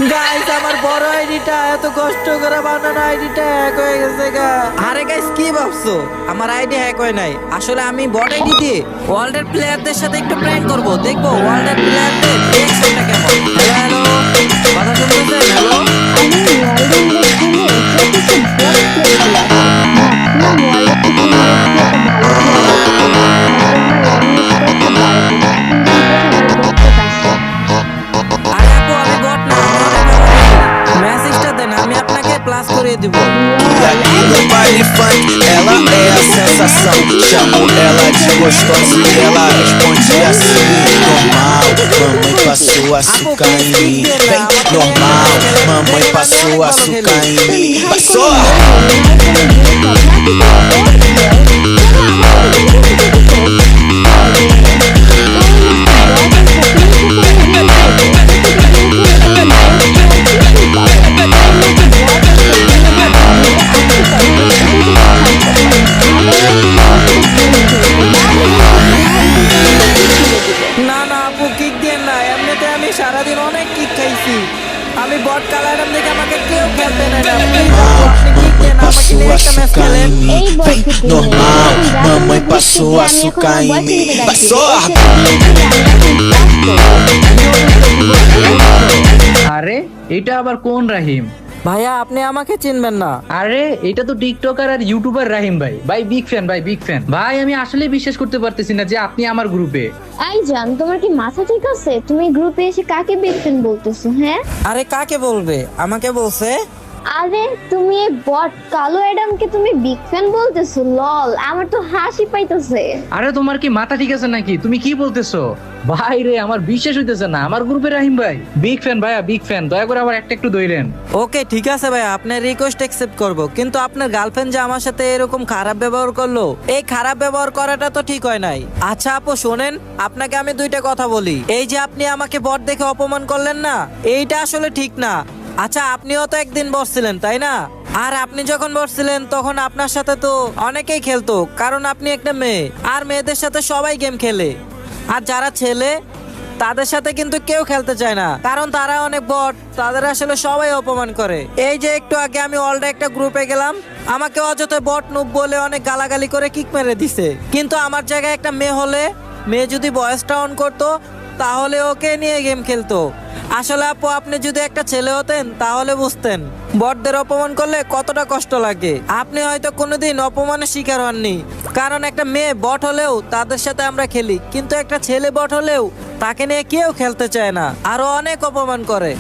Guys আমার বড় আইডিটা এত কষ্ট করে বানানো আইডিটা হ্যাক হয়ে গেছে গা। আরে গাইস কি ভাবছো আমার আইডি হ্যাক হয় নাই, আসলে আমি বট আইডি দিয়ে ওয়ার্ল্ডের প্লেয়ারদের সাথে একটু প্র্যাঙ্ক করব, দেখবো ওয়ার্ল্ডের প্লেয়ারদের রিঅ্যাকশনটা কেমন। হ্যালো হ্যালো, কথা শুনতেছেন? হ্যালো আরে আপু আমি বট না, মেসেজটা দেন আমি আপনাকে প্লাস করে দিব। E aqui no baile funk, ela é a sensação. Chamo ela de gostosa e ela responde assim: normal, mamãe passou açúcar em mim. Vem, normal, mamãe passou açúcar em mim. Passou! না না আপু kick দেন না, এমনিতে আমি সারাদিন অনেক kick খাইছি। আমি বট কালাইলাম দেখে আমাকে কেউ খেলতে নেয় না। Please আপু, আপনি কিক দেন, আমাকে নিয়ে একটা ম্যাচ Açúcar খেলেন। em mim. Vem, normal, mamãe passou açúcar em mim. Passou! আরে এটা আবার কোন রাহিম? ভাইয়া আপনি আমাকে চিনবেন না? আরে এটা তো টিকটকার আর ইউটিউবার রাহিম ভাই। ভাই বিগ ফ্যান, ভাই বিগ ফ্যান। ভাই আমি আসলে বিশ্বাস করতে পারতেছি না যে আপনি আমার গ্রুপে। আইজান, তোমার কি মাথা ঠিক আছে? তুমি গ্রুপে এসে কাকে বিগ ফ্যান বলতেছো? হ্যাঁ, আরে কাকে বলবে, আমাকে বলছে। আরে তুমি এই বট কালো অ্যাডামকে তুমি বিগ ফ্যান বলতেছো? লল, আমার তো হাসি পাইতেছে। আরে তোমার কি মাথা ঠিক আছে নাকি? তুমি কি বলতেছো? ভাই রে আমার বিশ্বাস হইতেছে না, আমার গ্রুপে রাহিম ভাই বিগ ফ্যান। ভাইয়া বিগ ফ্যান, দয়া করে আবার একটা একটু দইলেন। ওকে ঠিক আছে ভাই, আপনার রিকোয়েস্ট অ্যাকসেপ্ট করব, কিন্তু আপনার গার্লফ্রেন্ড যে আমার সাথে এরকম খারাপ ব্যবহার করলো, এই খারাপ ব্যবহার করাটা তো ঠিক হয় নাই। আচ্ছা আপু শোনেন, আপনাকে আমি দুইটা কথা বলি। এই যে আপনি আমাকে বট দেখে অপমান করলেন না, এইটা আসলে ঠিক না। আচ্ছা আপনিও তো একদিন বসছিলেন তাই না? আর আপনি যখন বসছিলেন তখন আপনার সাথে তো অনেকেই খেলতো, কারণ আপনি একটা মেয়ে, আর মেয়েদের সাথে সবাই গেম খেলে। আর যারা ছেলে তাদের সাথে কিন্তু কেউ খেলতে চায় না, কারণ তারা অনেক বট, তাদের আসলে সবাই অপমান করে। এই যে একটু আগে আমি অলরেডি একটা গ্রুপে গেলাম, আমাকে অযথা বট নুব বলে অনেক গালাগালি করে কিক মেরে দিছে। কিন্তু আমার জায়গায় একটা মেয়ে হলে, মেয়ে যদি ভয়েসটা অন করতো তাহলে ওকে নিয়ে গেম খেলতো। আসলে আপু আপনি যদি একটা ছেলে হতেন তাহলে বুঝতেন বটদের অপমান করলে কতটা কষ্ট লাগে। আপনি হয়তো কোনোদিন অপমানের শিকার হননি, কারণ একটা মেয়ে বট হলেও তাদের সাথে আমরা খেলি, কিন্তু একটা ছেলে বট হলেও তাকে নিয়ে কেউ খেলতে চায় না, আরো অনেক অপমান করে।